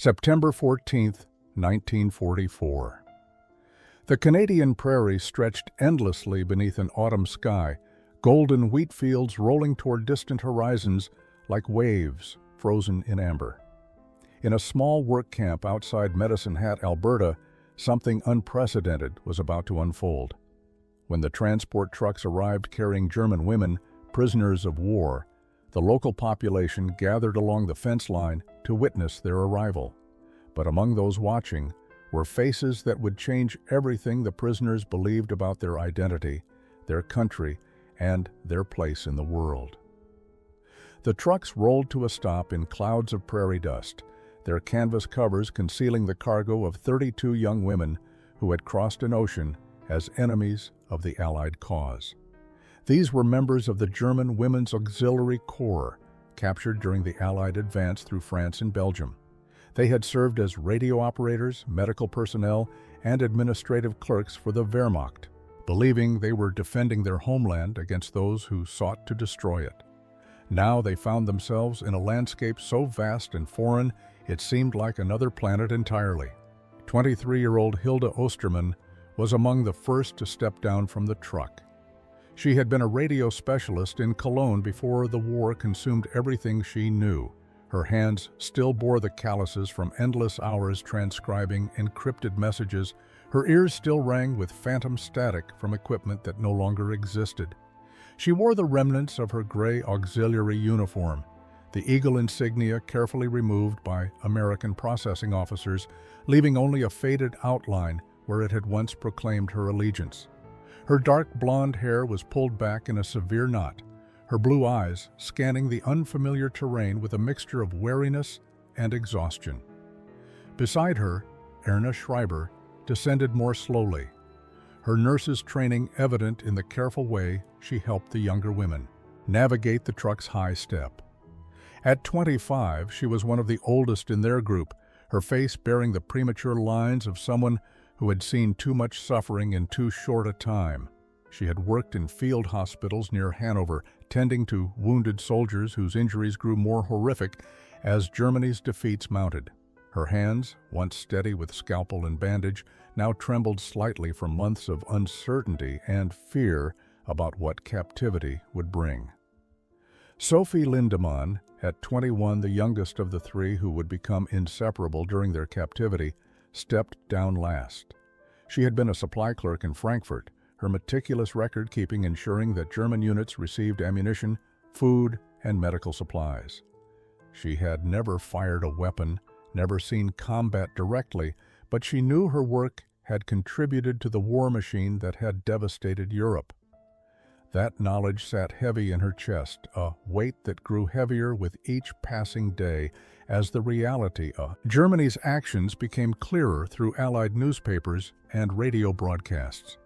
September 14, 1944. The Canadian prairie stretched endlessly beneath an autumn sky, golden wheat fields rolling toward distant horizons like waves frozen in amber. In a small work camp outside Medicine Hat, Alberta, something unprecedented was about to unfold. When the transport trucks arrived carrying German women, prisoners of war, the local population gathered along the fence line to witness their arrival. But among those watching were faces that would change everything the prisoners believed about their identity, their country, and their place in the world. The trucks rolled to a stop in clouds of prairie dust, their canvas covers concealing the cargo of 32 young women who had crossed an ocean as enemies of the Allied cause. These were members of the German Women's Auxiliary Corps, captured during the Allied advance through France and Belgium. They had served as radio operators, medical personnel, and administrative clerks for the Wehrmacht, believing they were defending their homeland against those who sought to destroy it. Now they found themselves in a landscape so vast and foreign it seemed like another planet entirely. 23-year-old Hilde Osterman was among the first to step down from the truck. She had been a radio specialist in Cologne before the war consumed everything she knew. Her hands still bore the calluses from endless hours transcribing encrypted messages. Her ears still rang with phantom static from equipment that no longer existed. She wore the remnants of her gray auxiliary uniform, the eagle insignia carefully removed by American processing officers, leaving only a faded outline where it had once proclaimed her allegiance. Her dark blonde hair was pulled back in a severe knot, her blue eyes scanning the unfamiliar terrain with a mixture of wariness and exhaustion. Beside her, Erna descended more slowly, her nurse's training evident in the careful way she helped the younger women navigate the truck's high step. At 25, she was one of the oldest in their group, her face bearing the premature lines of someone who had seen too much suffering in too short a time. She had worked in field hospitals near Hanover, tending to wounded soldiers whose injuries grew more horrific as Germany's defeats mounted. Her hands, once steady with scalpel and bandage, now trembled slightly from months of uncertainty and fear about what captivity would bring. Sofie Lindemann, at 21 the youngest of the three who would become inseparable during their captivity, stepped down last. She had been a supply clerk in Frankfurt, her meticulous record-keeping ensuring that German units received ammunition, food, and medical supplies. She had never fired a weapon, never seen combat directly, but she knew her work had contributed to the war machine that had devastated Europe. That knowledge sat heavy in her chest, a weight that grew heavier with each passing day as the reality of Germany's actions became clearer through Allied newspapers and radio broadcasts.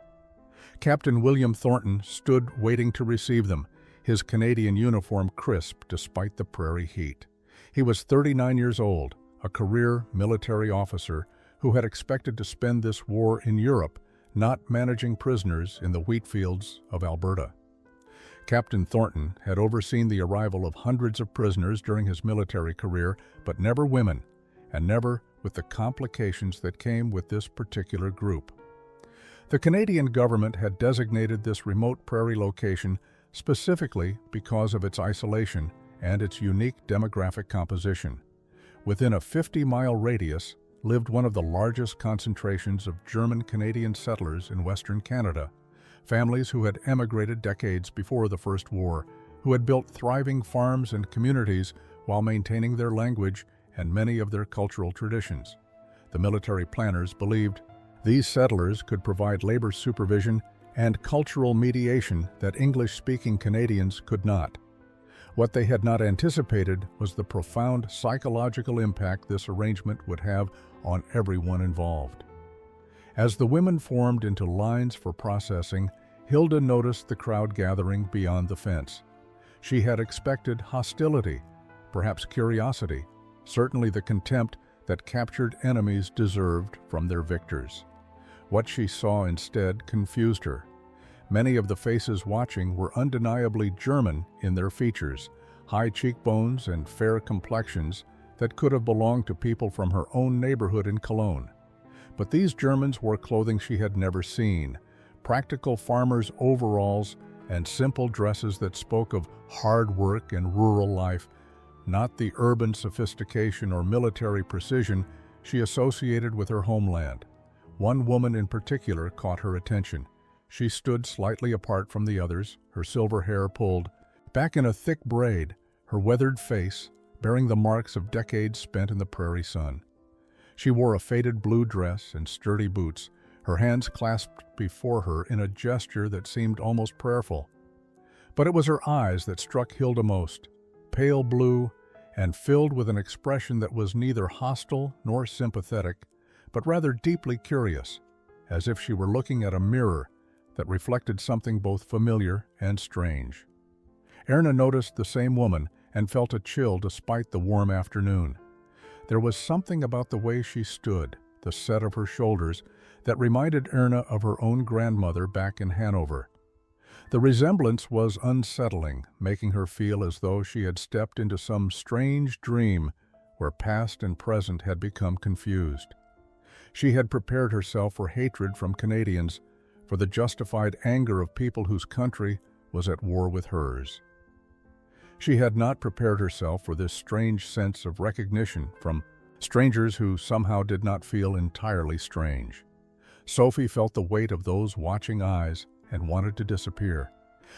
Captain William Thornton stood waiting to receive them, his Canadian uniform crisp despite the prairie heat. He was 39 years old, a career military officer who had expected to spend this war in Europe, not managing prisoners in the wheat fields of Alberta. Captain Thornton had overseen the arrival of hundreds of prisoners during his military career, but never women, and never with the complications that came with this particular group. The Canadian government had designated this remote prairie location specifically because of its isolation and its unique demographic composition. Within a 50-mile radius lived one of the largest concentrations of German-Canadian settlers in Western Canada, families who had emigrated decades before the First War, who had built thriving farms and communities while maintaining their language and many of their cultural traditions. The military planners believed these settlers could provide labor supervision and cultural mediation that English-speaking Canadians could not. What they had not anticipated was the profound psychological impact this arrangement would have on everyone involved. As the women formed into lines for processing, Hilde noticed the crowd gathering beyond the fence. She had expected hostility, perhaps curiosity, certainly the contempt that captured enemies deserved from their victors. What she saw instead confused her. Many of the faces watching were undeniably German in their features, high cheekbones and fair complexions that could have belonged to people from her own neighborhood in Cologne. But these Germans wore clothing she had never seen, practical farmers' overalls and simple dresses that spoke of hard work and rural life, not the urban sophistication or military precision she associated with her homeland. One woman in particular caught her attention. She stood slightly apart from the others, her silver hair pulled back in a thick braid, her weathered face bearing the marks of decades spent in the prairie sun. She wore a faded blue dress and sturdy boots, her hands clasped before her in a gesture that seemed almost prayerful. But it was her eyes that struck Hilde most, pale blue and filled with an expression that was neither hostile nor sympathetic, but rather deeply curious, as if she were looking at a mirror that reflected something both familiar and strange. Erna noticed the same woman and felt a chill despite the warm afternoon. There was something about the way she stood, the set of her shoulders, that reminded Erna of her own grandmother back in Hanover. The resemblance was unsettling, making her feel as though she had stepped into some strange dream where past and present had become confused. She had prepared herself for hatred from Canadians, for the justified anger of people whose country was at war with hers. She had not prepared herself for this strange sense of recognition from strangers who somehow did not feel entirely strange. Sofie felt the weight of those watching eyes and wanted to disappear.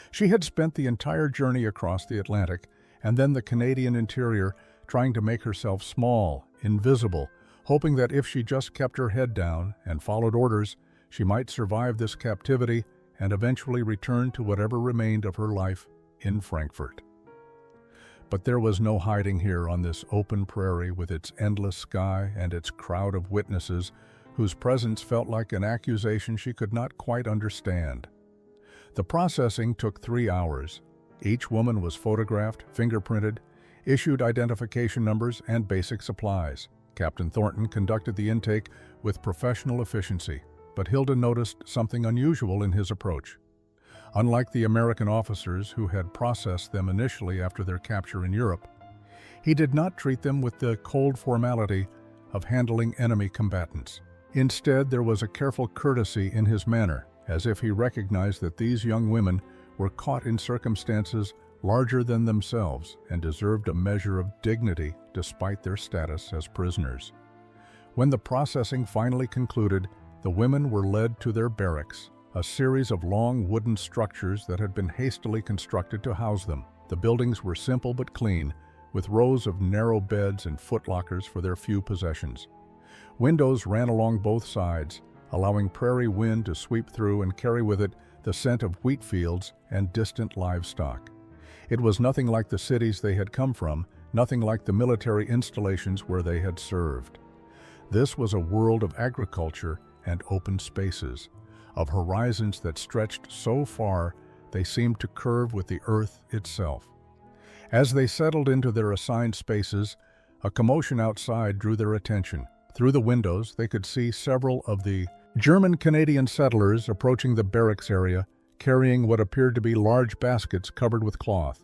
She had spent the entire journey across the Atlantic and then the Canadian interior trying to make herself small, invisible, hoping that if she just kept her head down and followed orders, she might survive this captivity and eventually return to whatever remained of her life in Frankfurt. But there was no hiding here on this open prairie with its endless sky and its crowd of witnesses whose presence felt like an accusation she could not quite understand. The processing took 3 hours. Each woman was photographed, fingerprinted, issued identification numbers, and basic supplies. Captain Thornton conducted the intake with professional efficiency, but Hilde noticed something unusual in his approach. Unlike the American officers who had processed them initially after their capture in Europe, he did not treat them with the cold formality of handling enemy combatants. Instead, there was a careful courtesy in his manner, as if he recognized that these young women were caught in circumstances larger than themselves and deserved a measure of dignity despite their status as prisoners. When the processing finally concluded, the women were led to their barracks, a series of long wooden structures that had been hastily constructed to house them. The buildings were simple but clean, with rows of narrow beds and footlockers for their few possessions. Windows ran along both sides, allowing prairie wind to sweep through and carry with it the scent of wheat fields and distant livestock. It was nothing like the cities they had come from, nothing like the military installations where they had served. This was a world of agriculture and open spaces, of horizons that stretched so far they seemed to curve with the earth itself. As they settled into their assigned spaces, a commotion outside drew their attention. Through the windows, they could see several of the German-Canadian settlers approaching the barracks area, carrying what appeared to be large baskets covered with cloth.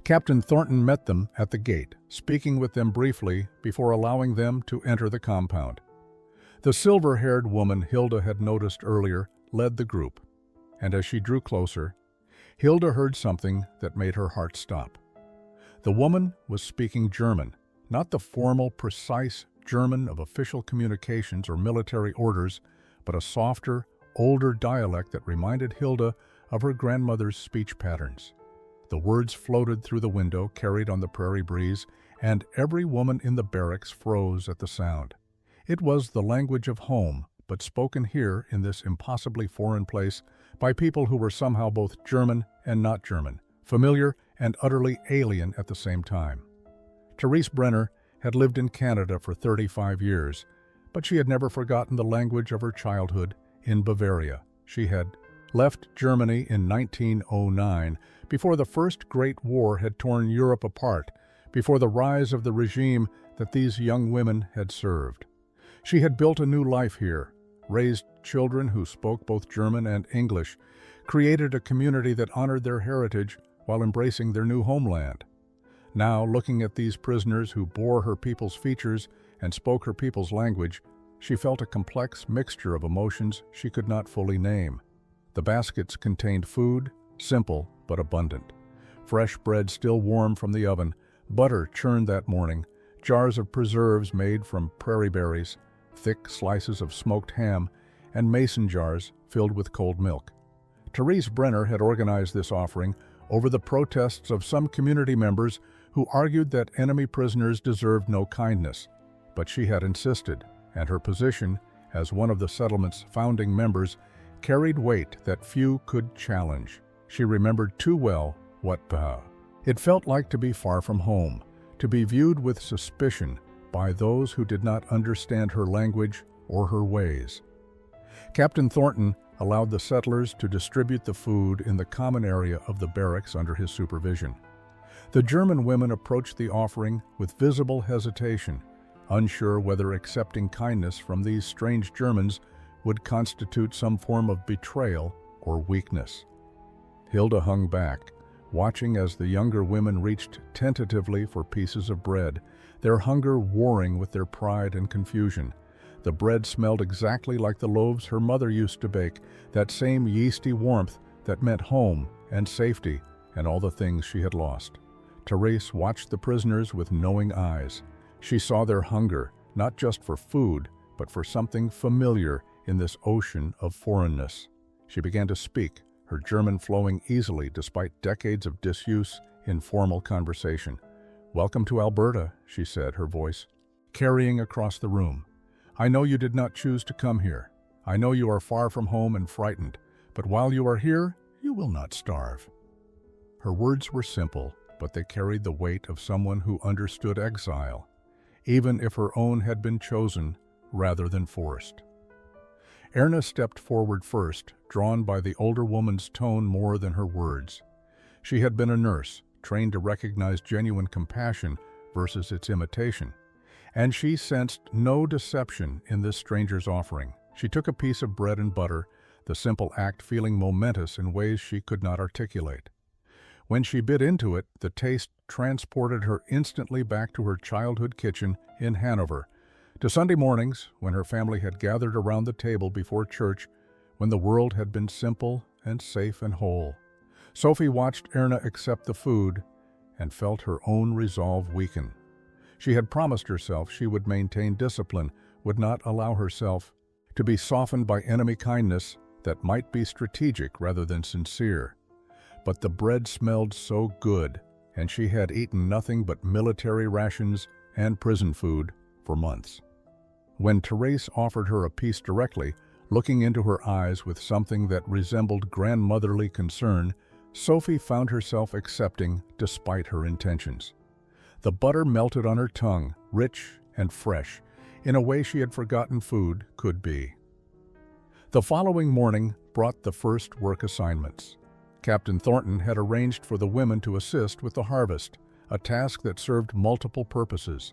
Captain Thornton met them at the gate, speaking with them briefly before allowing them to enter the compound. The silver-haired woman Hilde had noticed earlier led the group, and as she drew closer, Hilde heard something that made her heart stop. The woman was speaking German, not the formal, precise German of official communications or military orders, but a softer, older dialect that reminded Hilde of her grandmother's speech patterns. The words floated through the window, carried on the prairie breeze, and every woman in the barracks froze at the sound. It was the language of home, but spoken here in this impossibly foreign place by people who were somehow both German and not German, familiar and utterly alien at the same time. Therese Brenner had lived in Canada for 35 years, but she had never forgotten the language of her childhood in Bavaria. She had left Germany in 1909, before the First Great War had torn Europe apart, before the rise of the regime that these young women had served. She had built a new life here, raised children who spoke both German and English, created a community that honored their heritage while embracing their new homeland. Now, looking at these prisoners who bore her people's features and spoke her people's language, she felt a complex mixture of emotions she could not fully name. The baskets contained food, simple but abundant. Fresh bread still warm from the oven, butter churned that morning, jars of preserves made from prairie berries, thick slices of smoked ham, and mason jars filled with cold milk. Therese Brenner had organized this offering over the protests of some community members who argued that enemy prisoners deserved no kindness. But she had insisted, and her position, as one of the settlement's founding members, carried weight that few could challenge. She remembered too well what it felt like to be far from home, to be viewed with suspicion by those who did not understand her language or her ways. Captain Thornton allowed the settlers to distribute the food in the common area of the barracks under his supervision. The German women approached the offering with visible hesitation, unsure whether accepting kindness from these strange Germans would constitute some form of betrayal or weakness. Hilde hung back, watching as the younger women reached tentatively for pieces of bread, their hunger warring with their pride and confusion. The bread smelled exactly like the loaves her mother used to bake, that same yeasty warmth that meant home and safety and all the things she had lost. Therese watched the prisoners with knowing eyes. She saw their hunger, not just for food, but for something familiar in this ocean of foreignness. She began to speak, her German flowing easily despite decades of disuse in formal conversation. "Welcome to Alberta," she said, her voice carrying across the room. "I know you did not choose to come here. I know you are far from home and frightened, but while you are here, you will not starve." Her words were simple, but they carried the weight of someone who understood exile, even if her own had been chosen rather than forced. Erna stepped forward first, drawn by the older woman's tone more than her words. She had been a nurse, trained to recognize genuine compassion versus its imitation, and she sensed no deception in this stranger's offering. She took a piece of bread and butter, the simple act feeling momentous in ways she could not articulate. When she bit into it, the taste transported her instantly back to her childhood kitchen in Hanover, to Sunday mornings when her family had gathered around the table before church, when the world had been simple and safe and whole. Sofie watched Erna accept the food and felt her own resolve weaken. She had promised herself she would maintain discipline, would not allow herself to be softened by enemy kindness that might be strategic rather than sincere. But the bread smelled so good, and she had eaten nothing but military rations and prison food for months. When Therese offered her a piece directly, looking into her eyes with something that resembled grandmotherly concern, Sofie found herself accepting despite her intentions. The butter melted on her tongue, rich and fresh, in a way she had forgotten food could be. The following morning brought the first work assignments. Captain Thornton had arranged for the women to assist with the harvest, a task that served multiple purposes.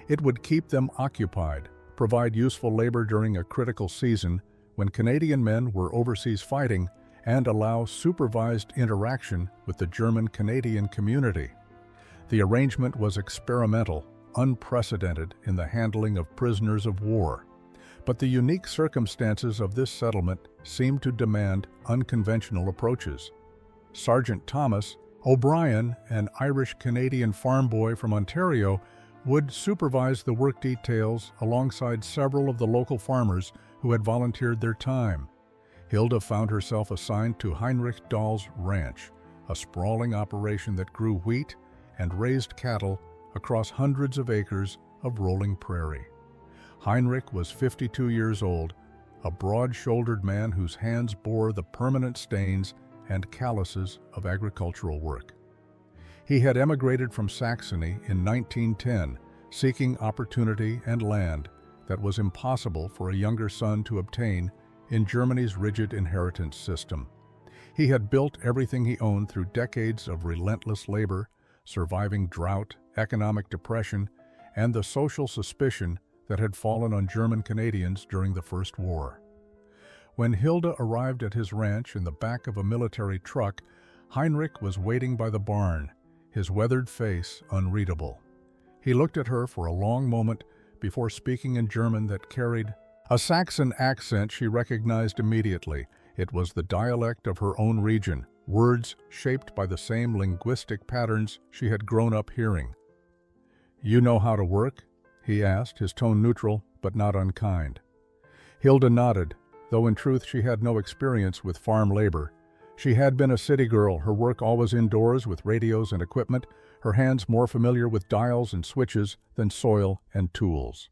It would keep them occupied, provide useful labor during a critical season when Canadian men were overseas fighting, and allow supervised interaction with the German-Canadian community. The arrangement was experimental, unprecedented in the handling of prisoners of war. But the unique circumstances of this settlement seemed to demand unconventional approaches. Sergeant Thomas O'Brien, an Irish-Canadian farm boy from Ontario, would supervise the work details alongside several of the local farmers who had volunteered their time. Hilde found herself assigned to Heinrich Dahl's ranch, a sprawling operation that grew wheat and raised cattle across hundreds of acres of rolling prairie. Heinrich was 52 years old, a broad-shouldered man whose hands bore the permanent stains and calluses of agricultural work. He had emigrated from Saxony in 1910, seeking opportunity and land that was impossible for a younger son to obtain in Germany's rigid inheritance system. He had built everything he owned through decades of relentless labor, surviving drought, economic depression, and the social suspicion that had fallen on German Canadians during the First War. When Hilde arrived at his ranch in the back of a military truck, Heinrich was waiting by the barn, his weathered face unreadable. He looked at her for a long moment before speaking in German that carried a Saxon accent she recognized immediately. It was the dialect of her own region, words shaped by the same linguistic patterns she had grown up hearing. "You know how to work?" he asked, his tone neutral but not unkind. Hilde nodded, though in truth she had no experience with farm labor. She had been a city girl, her work always indoors with radios and equipment, her hands more familiar with dials and switches than soil and tools.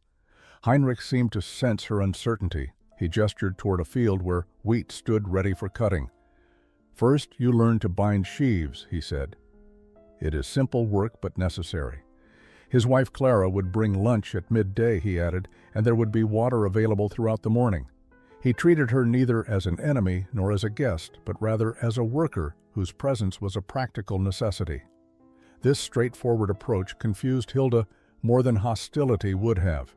Heinrich seemed to sense her uncertainty. He gestured toward a field where wheat stood ready for cutting. "First, you learn to bind sheaves," he said. "It is simple work but necessary." His wife Clara would bring lunch at midday, he added, and there would be water available throughout the morning. He treated her neither as an enemy nor as a guest, but rather as a worker whose presence was a practical necessity. This straightforward approach confused Hilde more than hostility would have.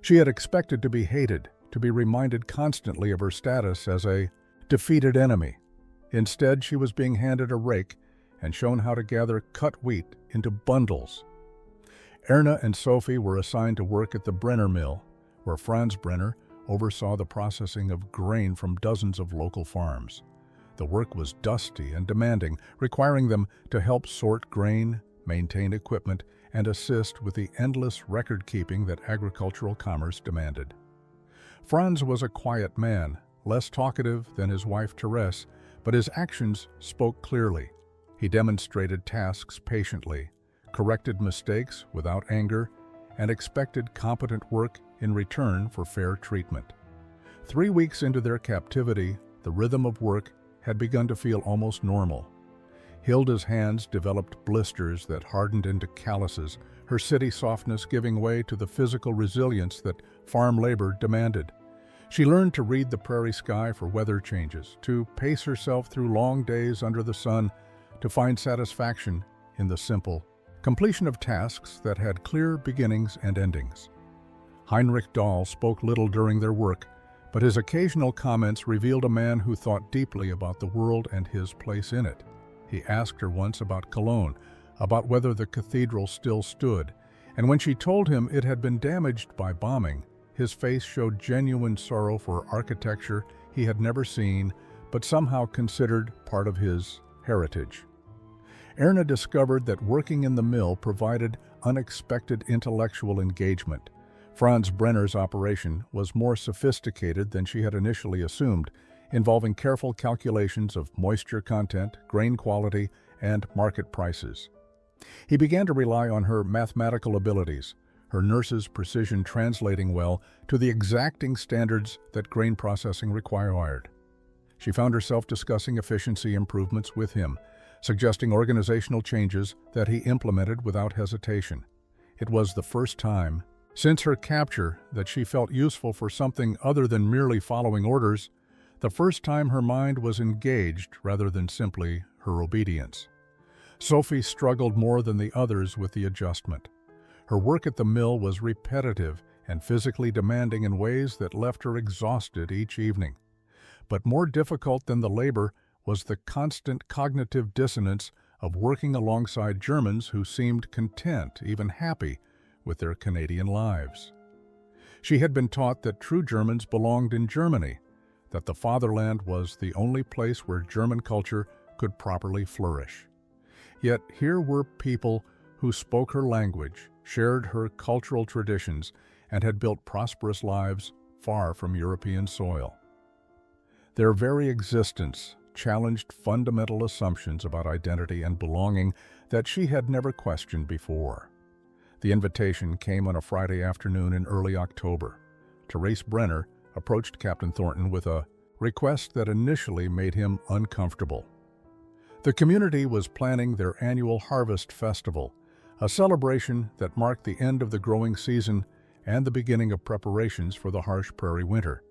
She had expected to be hated, to be reminded constantly of her status as a defeated enemy. Instead, she was being handed a rake and shown how to gather cut wheat into bundles. Erna and Sofie were assigned to work at the Brenner mill, where Franz Brenner oversaw the processing of grain from dozens of local farms. The work was dusty and demanding, requiring them to help sort grain, maintain equipment, and assist with the endless record-keeping that agricultural commerce demanded. Franz was a quiet man, less talkative than his wife Therese, but his actions spoke clearly. He demonstrated tasks patiently, corrected mistakes without anger, and expected competent work in return for fair treatment. 3 weeks into their captivity, the rhythm of work had begun to feel almost normal. Hilde's hands developed blisters that hardened into calluses, her city softness giving way to the physical resilience that farm labor demanded. She learned to read the prairie sky for weather changes, to pace herself through long days under the sun, to find satisfaction in the simple completion of tasks that had clear beginnings and endings. Heinrich Dahl spoke little during their work, but his occasional comments revealed a man who thought deeply about the world and his place in it. He asked her once about Cologne, about whether the cathedral still stood, and when she told him it had been damaged by bombing, his face showed genuine sorrow for architecture he had never seen, but somehow considered part of his heritage. Erna discovered that working in the mill provided unexpected intellectual engagement. Franz Brenner's operation was more sophisticated than she had initially assumed, involving careful calculations of moisture content, grain quality, and market prices. He began to rely on her mathematical abilities, her nurse's precision translating well to the exacting standards that grain processing required. She found herself discussing efficiency improvements with him, suggesting organizational changes that he implemented without hesitation. It was the first time since her capture that she felt useful for something other than merely following orders, the first time her mind was engaged rather than simply her obedience. Sofie struggled more than the others with the adjustment. Her work at the mill was repetitive and physically demanding in ways that left her exhausted each evening. But more difficult than the labor was the constant cognitive dissonance of working alongside Germans who seemed content, even happy, with their Canadian lives. She had been taught that true Germans belonged in Germany, that the fatherland was the only place where German culture could properly flourish. Yet here were people who spoke her language, shared her cultural traditions, and had built prosperous lives far from European soil. Their very existence challenged fundamental assumptions about identity and belonging that she had never questioned before. The invitation came on a Friday afternoon in early October. Therese Brenner approached Captain Thornton with a request that initially made him uncomfortable. The community was planning their annual Harvest Festival, a celebration that marked the end of the growing season and the beginning of preparations for the harsh prairie winter.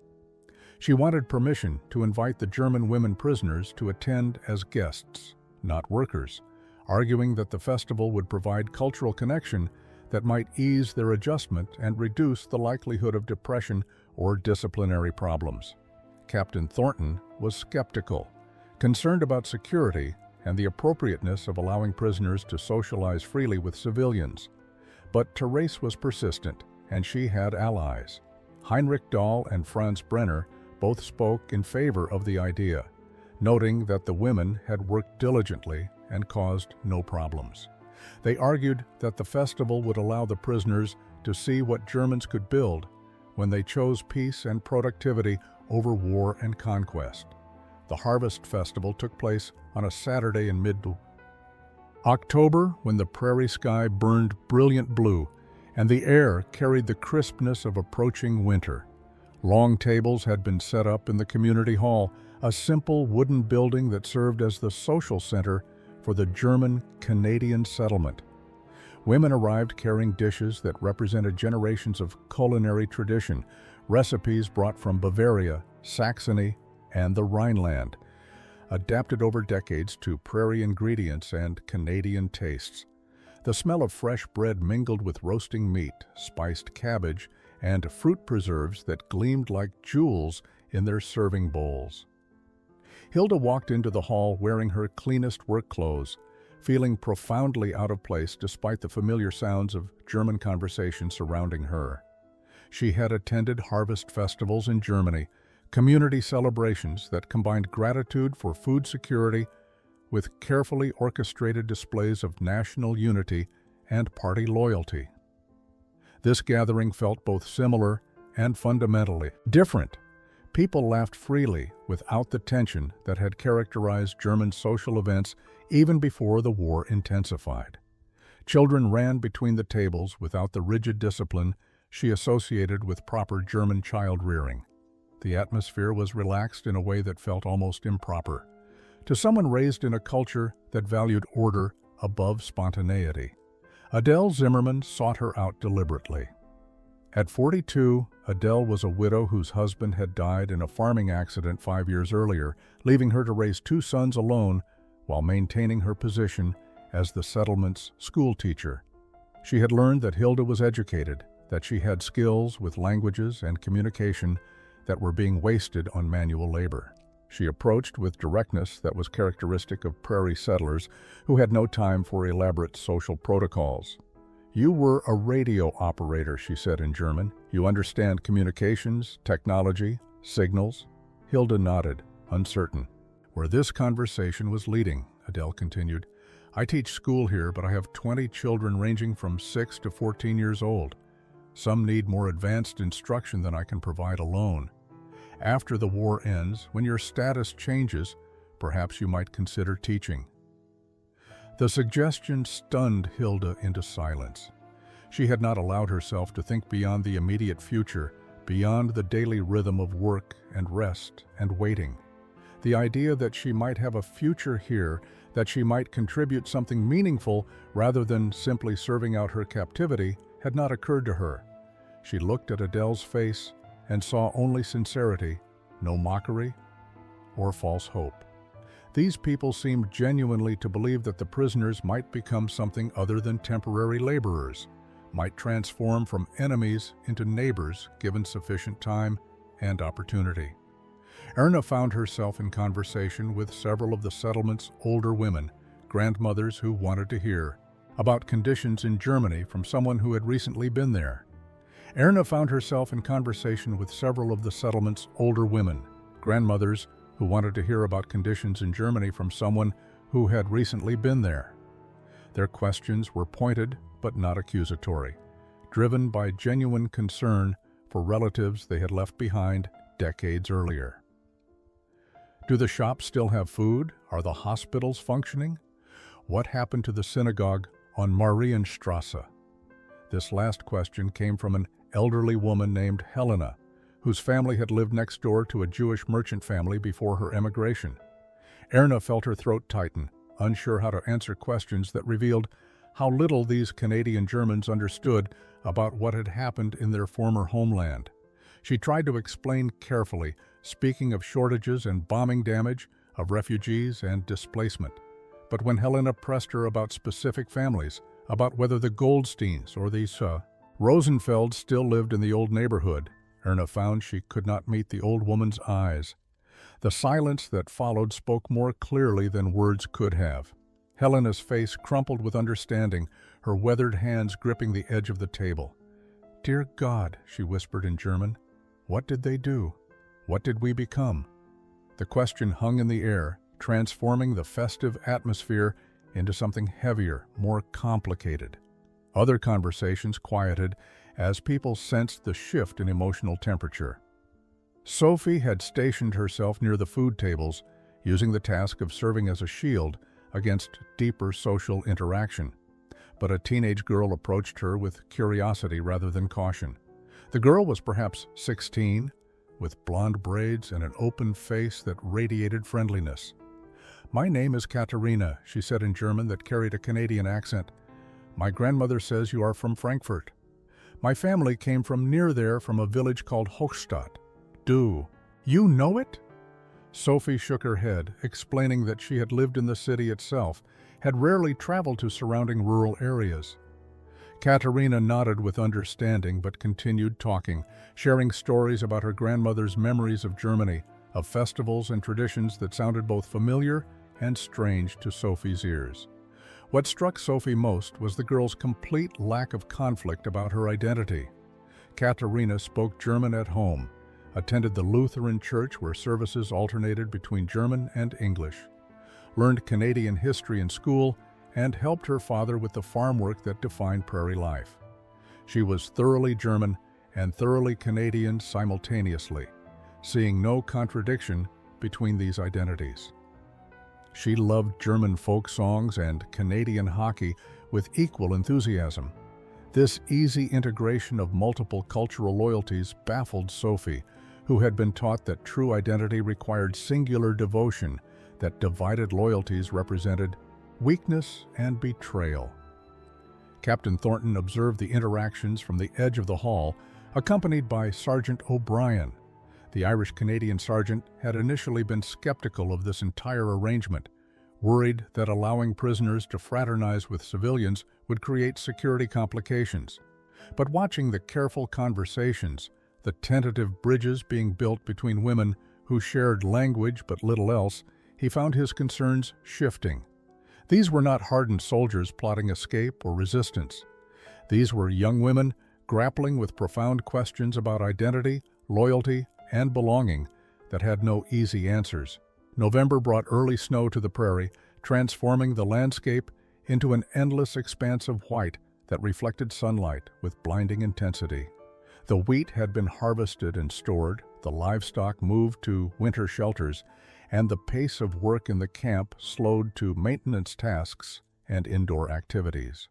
She wanted permission to invite the German women prisoners to attend as guests, not workers, arguing that the festival would provide cultural connection that might ease their adjustment and reduce the likelihood of depression or disciplinary problems. Captain Thornton was skeptical, concerned about security and the appropriateness of allowing prisoners to socialize freely with civilians. But Therese was persistent, and she had allies. Heinrich Dahl and Franz Brenner both spoke in favor of the idea, noting that the women had worked diligently and caused no problems. They argued that the festival would allow the prisoners to see what Germans could build when they chose peace and productivity over war and conquest. The Harvest Festival took place on a Saturday in mid-October when the prairie sky burned brilliant blue and the air carried the crispness of approaching winter. Long tables had been set up in the community hall, a simple wooden building that served as the social center for the German-Canadian settlement. Women arrived carrying dishes that represented generations of culinary tradition, recipes brought from Bavaria, Saxony, and the Rhineland, adapted over decades to prairie ingredients and Canadian tastes. The smell of fresh bread mingled with roasting meat, spiced cabbage, and fruit preserves that gleamed like jewels in their serving bowls. Hilde walked into the hall wearing her cleanest work clothes, feeling profoundly out of place despite the familiar sounds of German conversation surrounding her. She had attended harvest festivals in Germany, community celebrations that combined gratitude for food security with carefully orchestrated displays of national unity and party loyalty. This gathering felt both similar and fundamentally different. People laughed freely without the tension that had characterized German social events even before the war intensified. Children ran between the tables without the rigid discipline she associated with proper German child-rearing. The atmosphere was relaxed in a way that felt almost improper to someone raised in a culture that valued order above spontaneity. Adele Zimmerman sought her out deliberately. At 42, Adele was a widow whose husband had died in a farming accident 5 years earlier, leaving her to raise 2 sons alone while maintaining her position as the settlement's school teacher. She had learned that Hilde was educated, that she had skills with languages and communication that were being wasted on manual labor. She approached with directness that was characteristic of prairie settlers who had no time for elaborate social protocols. "You were a radio operator," she said in German. "You understand communications, technology, signals?" Hilde nodded, uncertain. "Where this conversation was leading," Adele continued, "I teach school here, but I have 20 children ranging from 6 to 14 years old. Some need more advanced instruction than I can provide alone. After the war ends, when your status changes, perhaps you might consider teaching." The suggestion stunned Hilde into silence. She had not allowed herself to think beyond the immediate future, beyond the daily rhythm of work and rest and waiting. The idea that she might have a future here, that she might contribute something meaningful rather than simply serving out her captivity, had not occurred to her. She looked at Adele's face and saw only sincerity, no mockery or false hope. These people seemed genuinely to believe that the prisoners might become something other than temporary laborers, might transform from enemies into neighbors given sufficient time and opportunity. Erna found herself in conversation with several of the settlement's older women, grandmothers who wanted to hear about conditions in Germany from someone who had recently been there. Erna found herself in conversation with several of the settlement's older women, grandmothers who wanted to hear about conditions in Germany from someone who had recently been there. Their questions were pointed but not accusatory, driven by genuine concern for relatives they had left behind decades earlier. Do the shops still have food? Are the hospitals functioning? What happened to the synagogue on Marienstrasse? This last question came from an elderly woman named Helena, whose family had lived next door to a Jewish merchant family before her emigration. Erna felt her throat tighten, unsure how to answer questions that revealed how little these Canadian Germans understood about what had happened in their former homeland. She tried to explain carefully, speaking of shortages and bombing damage, of refugees and displacement. But when Helena pressed her about specific families, about whether the Goldsteins or the Rosenfelds still lived in the old neighborhood, Erna found she could not meet the old woman's eyes. The silence that followed spoke more clearly than words could have. Helena's face crumpled with understanding, her weathered hands gripping the edge of the table. "Dear God," she whispered in German, "what did they do? What did we become?" The question hung in the air, transforming the festive atmosphere into something heavier, more complicated. Other conversations quieted as people sensed the shift in emotional temperature. Sofie had stationed herself near the food tables, using the task of serving as a shield against deeper social interaction. But a teenage girl approached her with curiosity rather than caution. The girl was perhaps 16, with blonde braids and an open face that radiated friendliness. "My name is Katerina," she said in German that carried a Canadian accent. "My grandmother says you are from Frankfurt. My family came from near there, from a village called Hochstadt. You know it?" Sofie shook her head, explaining that she had lived in the city itself, had rarely traveled to surrounding rural areas. Katerina nodded with understanding but continued talking, sharing stories about her grandmother's memories of Germany, of festivals and traditions that sounded both familiar and strange to Sofie's ears. What struck Sofie most was the girl's complete lack of conflict about her identity. Katerina spoke German at home, attended the Lutheran church where services alternated between German and English, learned Canadian history in school, and helped her father with the farm work that defined prairie life. She was thoroughly German and thoroughly Canadian simultaneously, seeing no contradiction between these identities. She loved German folk songs and Canadian hockey with equal enthusiasm. This easy integration of multiple cultural loyalties baffled Sofie, who had been taught that true identity required singular devotion, that divided loyalties represented weakness and betrayal. Captain Thornton observed the interactions from the edge of the hall, accompanied by Sergeant O'Brien. The Irish-Canadian sergeant had initially been skeptical of this entire arrangement, worried that allowing prisoners to fraternize with civilians would create security complications. But watching the careful conversations, the tentative bridges being built between women who shared language but little else, he found his concerns shifting. These were not hardened soldiers plotting escape or resistance. These were young women grappling with profound questions about identity, loyalty, and belonging that had no easy answers. November brought early snow to the prairie, transforming the landscape into an endless expanse of white that reflected sunlight with blinding intensity. The wheat had been harvested and stored, the livestock moved to winter shelters, and the pace of work in the camp slowed to maintenance tasks and indoor activities.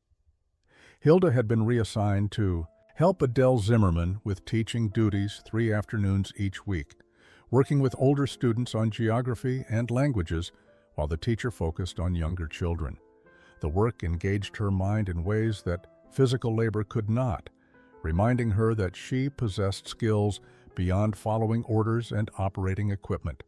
Hilde had been reassigned to help Adele Zimmerman with teaching duties 3 afternoons each week, working with older students on geography and languages while the teacher focused on younger children. The work engaged her mind in ways that physical labor could not, reminding her that she possessed skills beyond following orders and operating equipment.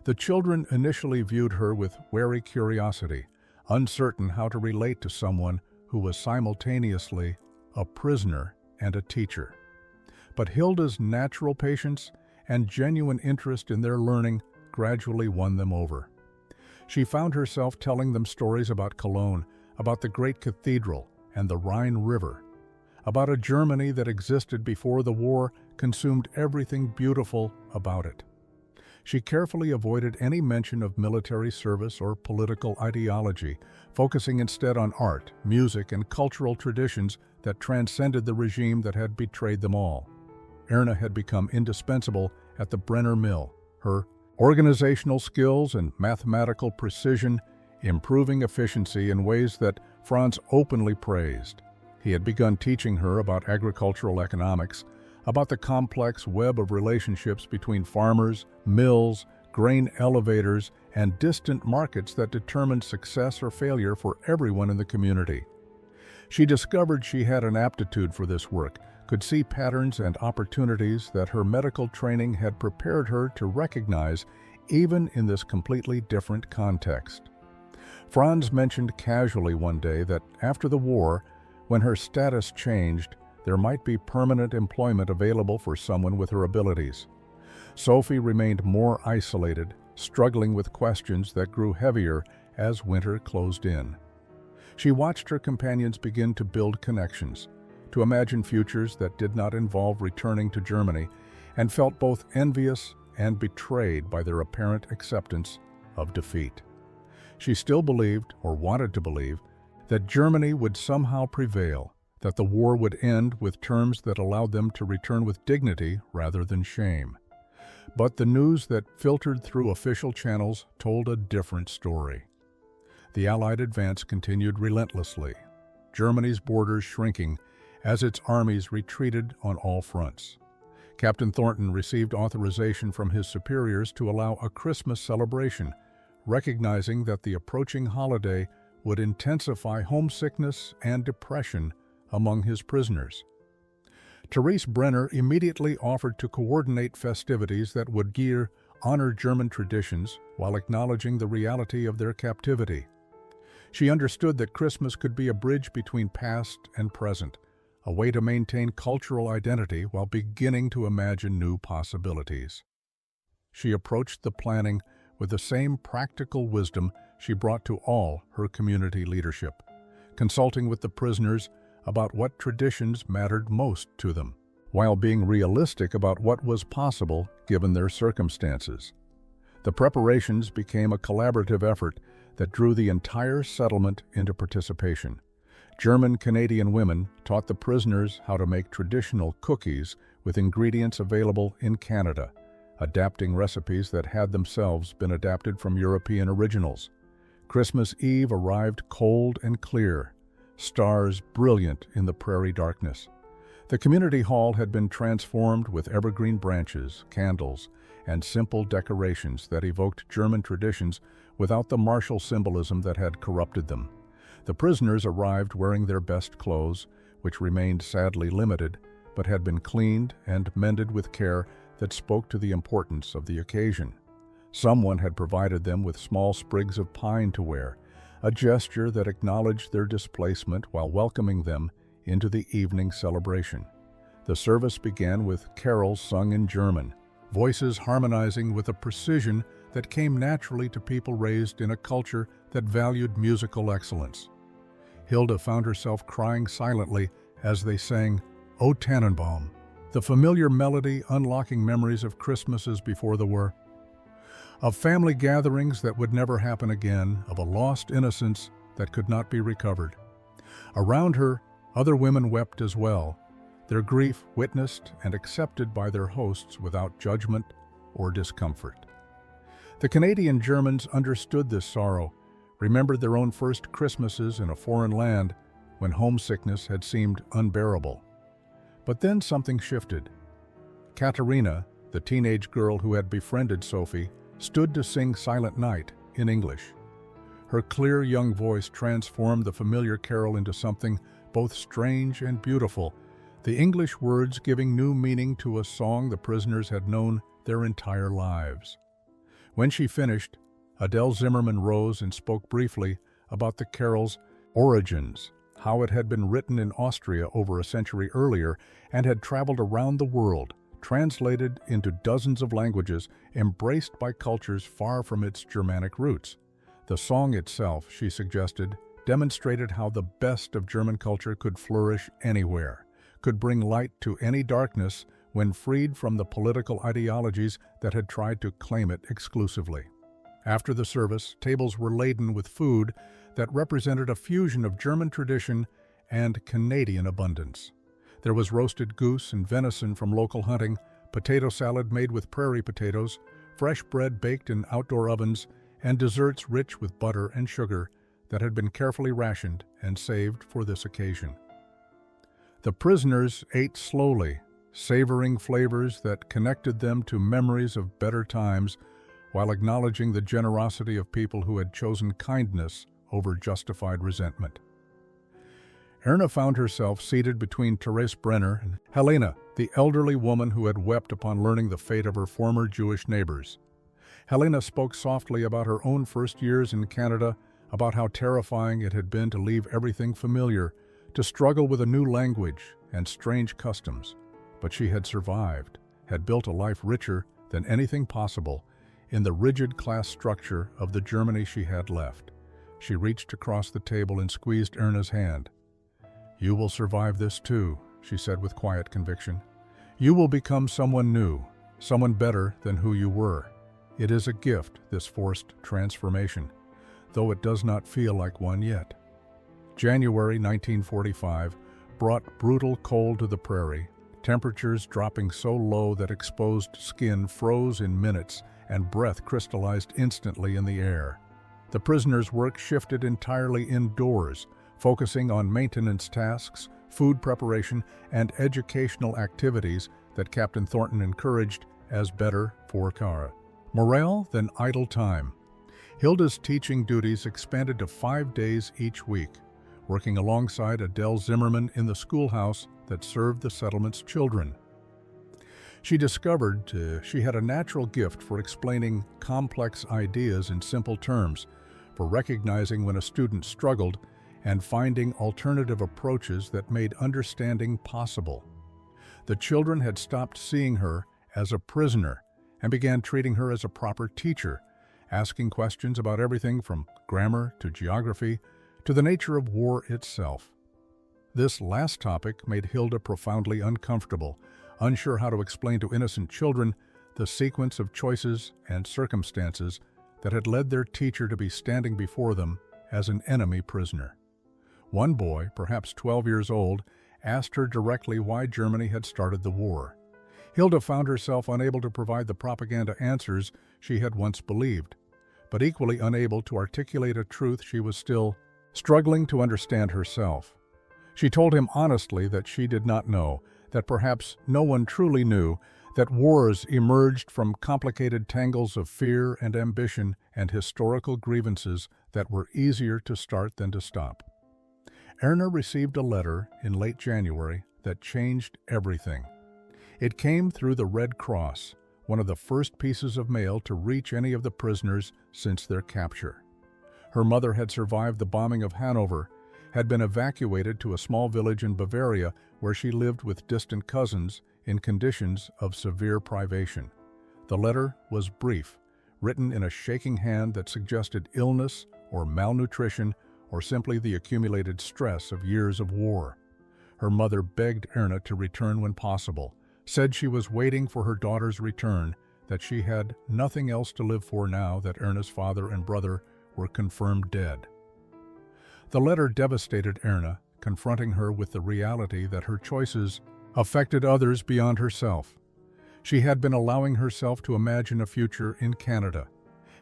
The children initially viewed her with wary curiosity, uncertain how to relate to someone who was simultaneously a prisoner and a teacher. But Hilde's natural patience and genuine interest in their learning gradually won them over. She found herself telling them stories about Cologne, about the great cathedral and the Rhine River, about a Germany that existed before the war consumed everything beautiful about it. She carefully avoided any mention of military service or political ideology, focusing instead on art, music, and cultural traditions that transcended the regime that had betrayed them all. Erna had become indispensable at the Brenner Mill, her organizational skills and mathematical precision improving efficiency in ways that Franz openly praised. He had begun teaching her about agricultural economics, about the complex web of relationships between farmers, mills, grain elevators, and distant markets that determined success or failure for everyone in the community. She discovered she had an aptitude for this work, could see patterns and opportunities that her medical training had prepared her to recognize even in this completely different context. Franz mentioned casually one day that after the war, when her status changed, there might be permanent employment available for someone with her abilities. Sofie remained more isolated, struggling with questions that grew heavier as winter closed in. She watched her companions begin to build connections, to imagine futures that did not involve returning to Germany, and felt both envious and betrayed by their apparent acceptance of defeat. She still believed, or wanted to believe, that Germany would somehow prevail, that the war would end with terms that allowed them to return with dignity rather than shame. But the news that filtered through official channels told a different story. The Allied advance continued relentlessly, Germany's borders shrinking as its armies retreated on all fronts. Captain Thornton received authorization from his superiors to allow a Christmas celebration, recognizing that the approaching holiday would intensify homesickness and depression among his prisoners. Therese Brenner immediately offered to coordinate festivities that would honor German traditions while acknowledging the reality of their captivity. She understood that Christmas could be a bridge between past and present, a way to maintain cultural identity while beginning to imagine new possibilities. She approached the planning with the same practical wisdom she brought to all her community leadership, consulting with the prisoners about what traditions mattered most to them, while being realistic about what was possible given their circumstances. The preparations became a collaborative effort that drew the entire settlement into participation. German-Canadian women taught the prisoners how to make traditional cookies with ingredients available in Canada, adapting recipes that had themselves been adapted from European originals. Christmas Eve arrived cold and clear, stars brilliant in the prairie darkness. The community hall had been transformed with evergreen branches, candles, and simple decorations that evoked German traditions without the martial symbolism that had corrupted them. The prisoners arrived wearing their best clothes, which remained sadly limited, but had been cleaned and mended with care that spoke to the importance of the occasion. Someone had provided them with small sprigs of pine to wear, a gesture that acknowledged their displacement while welcoming them into the evening celebration. The service began with carols sung in German, voices harmonizing with a precision that came naturally to people raised in a culture that valued musical excellence. Hilde found herself crying silently as they sang "O Tannenbaum," the familiar melody unlocking memories of Christmases before the war, of family gatherings that would never happen again, of a lost innocence that could not be recovered. Around her, other women wept as well, their grief witnessed and accepted by their hosts without judgment or discomfort. The Canadian Germans understood this sorrow, remembered their own first Christmases in a foreign land when homesickness had seemed unbearable. But then something shifted. Katerina, the teenage girl who had befriended Sofie, stood to sing Silent Night in English. Her clear young voice transformed the familiar carol into something both strange and beautiful, the English words giving new meaning to a song the prisoners had known their entire lives. When she finished, Adele Zimmerman rose and spoke briefly about the carol's origins, how it had been written in Austria over a century earlier and had traveled around the world, translated into dozens of languages, embraced by cultures far from its Germanic roots. The song itself, she suggested, demonstrated how the best of German culture could flourish anywhere, could bring light to any darkness when freed from the political ideologies that had tried to claim it exclusively. After the service, tables were laden with food that represented a fusion of German tradition and Canadian abundance. There was roasted goose and venison from local hunting, potato salad made with prairie potatoes, fresh bread baked in outdoor ovens, and desserts rich with butter and sugar that had been carefully rationed and saved for this occasion. The prisoners ate slowly, savoring flavors that connected them to memories of better times while acknowledging the generosity of people who had chosen kindness over justified resentment. Erna found herself seated between Therese Brenner and Helena, the elderly woman who had wept upon learning the fate of her former Jewish neighbors. Helena spoke softly about her own first years in Canada, about how terrifying it had been to leave everything familiar, to struggle with a new language and strange customs. But she had survived, had built a life richer than anything possible in the rigid class structure of the Germany she had left. She reached across the table and squeezed Erna's hand. "You will survive this too," she said with quiet conviction. "You will become someone new, someone better than who you were. It is a gift, this forced transformation, though it does not feel like one yet." January 1945 brought brutal cold to the prairie, temperatures dropping so low that exposed skin froze in minutes and breath crystallized instantly in the air. The prisoners' work shifted entirely indoors, focusing on maintenance tasks, food preparation, and educational activities that Captain Thornton encouraged as better for Kara. Morale than idle time. Hilde's teaching duties expanded to 5 days each week, working alongside Adele Zimmerman in the schoolhouse that served the settlement's children. She discovered she had a natural gift for explaining complex ideas in simple terms, for recognizing when a student struggled, and finding alternative approaches that made understanding possible. The children had stopped seeing her as a prisoner and began treating her as a proper teacher, asking questions about everything from grammar to geography to the nature of war itself. This last topic made Hilde profoundly uncomfortable, unsure how to explain to innocent children the sequence of choices and circumstances that had led their teacher to be standing before them as an enemy prisoner. One boy, perhaps 12 years old, asked her directly why Germany had started the war. Hilde found herself unable to provide the propaganda answers she had once believed, but equally unable to articulate a truth she was still struggling to understand herself. She told him honestly that she did not know, that perhaps no one truly knew, that wars emerged from complicated tangles of fear and ambition and historical grievances that were easier to start than to stop. Erna received a letter in late January that changed everything. It came through the Red Cross, one of the first pieces of mail to reach any of the prisoners since their capture. Her mother had survived the bombing of Hanover, had been evacuated to a small village in Bavaria where she lived with distant cousins in conditions of severe privation. The letter was brief, written in a shaking hand that suggested illness or malnutrition or simply the accumulated stress of years of war. Her mother begged Erna to return when possible, said she was waiting for her daughter's return, that she had nothing else to live for now that Erna's father and brother were confirmed dead. The letter devastated Erna, confronting her with the reality that her choices affected others beyond herself. She had been allowing herself to imagine a future in Canada,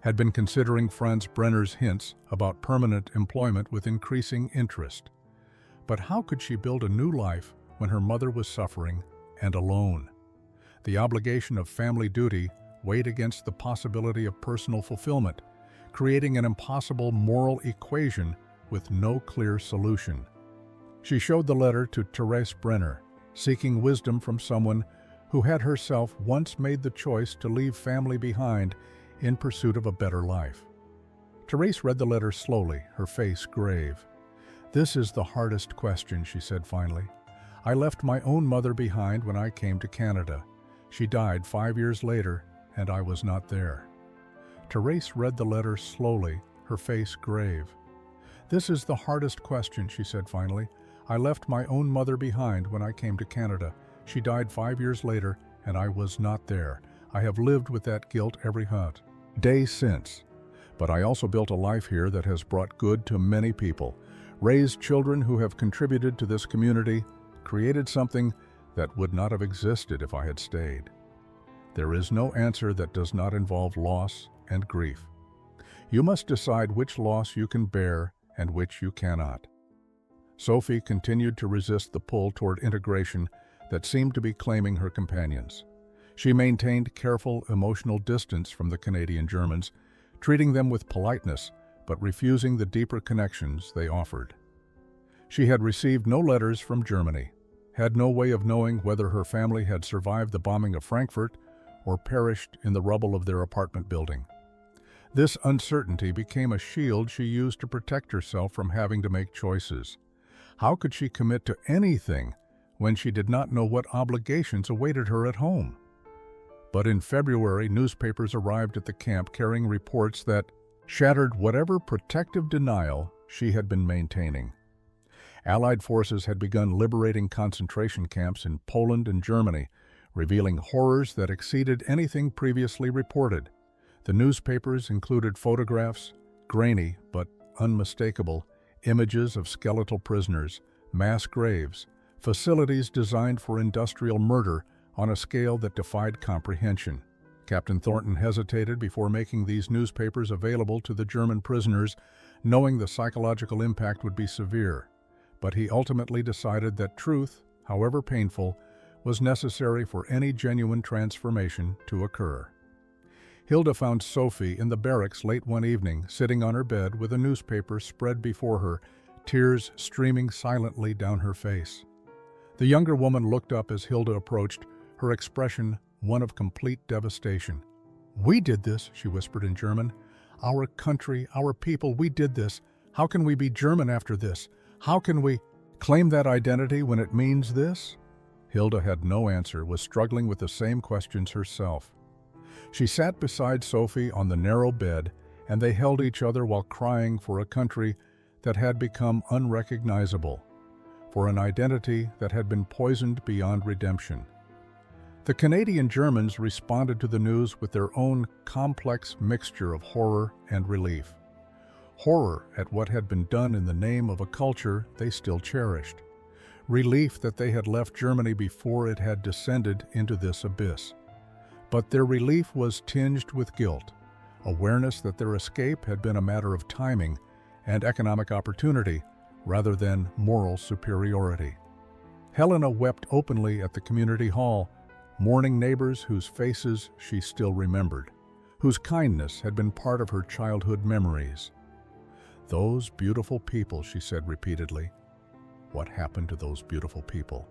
had been considering Franz Brenner's hints about permanent employment with increasing interest. But how could she build a new life when her mother was suffering and alone? The obligation of family duty weighed against the possibility of personal fulfillment, creating an impossible moral equation with no clear solution. She showed the letter to Therese Brenner, seeking wisdom from someone who had herself once made the choice to leave family behind in pursuit of a better life. Therese read the letter slowly, her face grave. "This is the hardest question," she said finally. "I left my own mother behind when I came to Canada. She died 5 years later, and I was not there." Therese read the letter slowly, her face grave. "This is the hardest question," she said finally. "I left my own mother behind when I came to Canada. She died 5 years later, and I was not there. I have lived with that guilt every day since. But I also built a life here that has brought good to many people, raised children who have contributed to this community, created something that would not have existed if I had stayed. There is no answer that does not involve loss and grief. You must decide which loss you can bear and which you cannot." Sofie continued to resist the pull toward integration that seemed to be claiming her companions. She maintained careful emotional distance from the Canadian Germans, treating them with politeness, but refusing the deeper connections they offered. She had received no letters from Germany, had no way of knowing whether her family had survived the bombing of Frankfurt or perished in the rubble of their apartment building. This uncertainty became a shield she used to protect herself from having to make choices. How could she commit to anything when she did not know what obligations awaited her at home? But in February, newspapers arrived at the camp carrying reports that shattered whatever protective denial she had been maintaining. Allied forces had begun liberating concentration camps in Poland and Germany, revealing horrors that exceeded anything previously reported. The newspapers included photographs, grainy but unmistakable, images of skeletal prisoners, mass graves, facilities designed for industrial murder on a scale that defied comprehension. Captain Thornton hesitated before making these newspapers available to the German prisoners, knowing the psychological impact would be severe. But he ultimately decided that truth, however painful, was necessary for any genuine transformation to occur. Hilde found Sofie in the barracks late one evening, sitting on her bed with a newspaper spread before her, tears streaming silently down her face. The younger woman looked up as Hilde approached, her expression one of complete devastation. "We did this," she whispered in German. "Our country, our people, we did this. How can we be German after this? How can we claim that identity when it means this?" Hilde had no answer, was struggling with the same questions herself. She sat beside Sofie on the narrow bed, and they held each other while crying for a country that had become unrecognizable, for an identity that had been poisoned beyond redemption. The Canadian Germans responded to the news with their own complex mixture of horror and relief. Horror at what had been done in the name of a culture they still cherished. Relief that they had left Germany before it had descended into this abyss. But their relief was tinged with guilt, awareness that their escape had been a matter of timing and economic opportunity rather than moral superiority. Helena wept openly at the community hall, mourning neighbors whose faces she still remembered, whose kindness had been part of her childhood memories. "Those beautiful people," she said repeatedly. What happened to those beautiful people?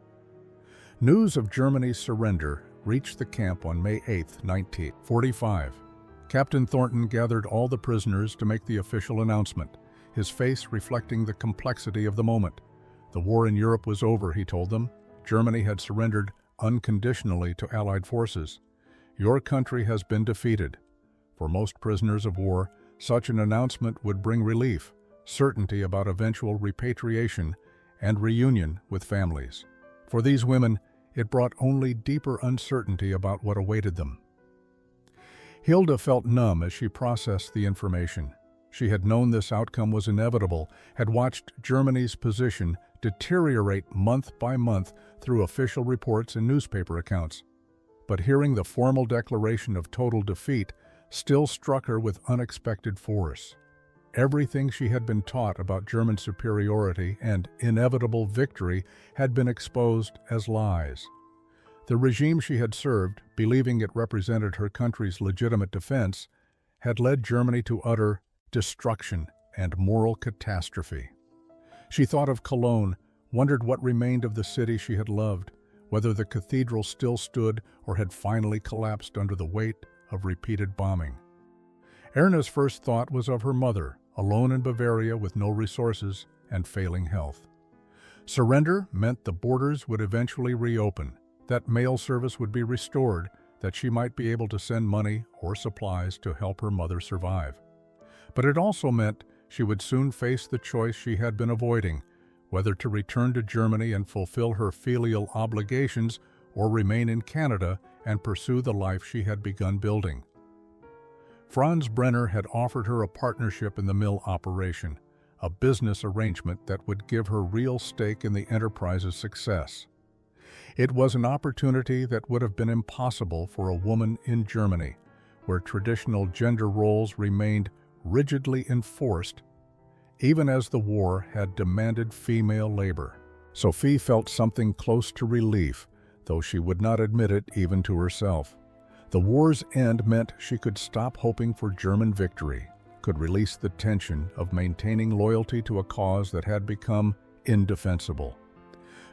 News of Germany's surrender reached the camp on May 8, 1945. Captain Thornton gathered all the prisoners to make the official announcement, his face reflecting the complexity of the moment. The war in Europe was over, he told them. Germany had surrendered unconditionally to Allied forces. Your country has been defeated. For most prisoners of war, such an announcement would bring relief, certainty about eventual repatriation, and reunion with families. For these women, it brought only deeper uncertainty about what awaited them. Hilde felt numb as she processed the information. She had known this outcome was inevitable, had watched Germany's position deteriorate month by month through official reports and newspaper accounts. But hearing the formal declaration of total defeat still struck her with unexpected force. Everything she had been taught about German superiority and inevitable victory had been exposed as lies. The regime she had served, believing it represented her country's legitimate defense, had led Germany to utter destruction and moral catastrophe. She thought of Cologne, wondered what remained of the city she had loved, whether the cathedral still stood or had finally collapsed under the weight of repeated bombing. Erna's first thought was of her mother, alone in Bavaria with no resources and failing health. Surrender meant the borders would eventually reopen, that mail service would be restored, that she might be able to send money or supplies to help her mother survive. But it also meant she would soon face the choice she had been avoiding, whether to return to Germany and fulfill her filial obligations or remain in Canada and pursue the life she had begun building. Franz Brenner had offered her a partnership in the mill operation, a business arrangement that would give her real stake in the enterprise's success. It was an opportunity that would have been impossible for a woman in Germany, where traditional gender roles remained rigidly enforced, even as the war had demanded female labor. Sofie felt something close to relief, though she would not admit it even to herself. The war's end meant she could stop hoping for German victory, could release the tension of maintaining loyalty to a cause that had become indefensible.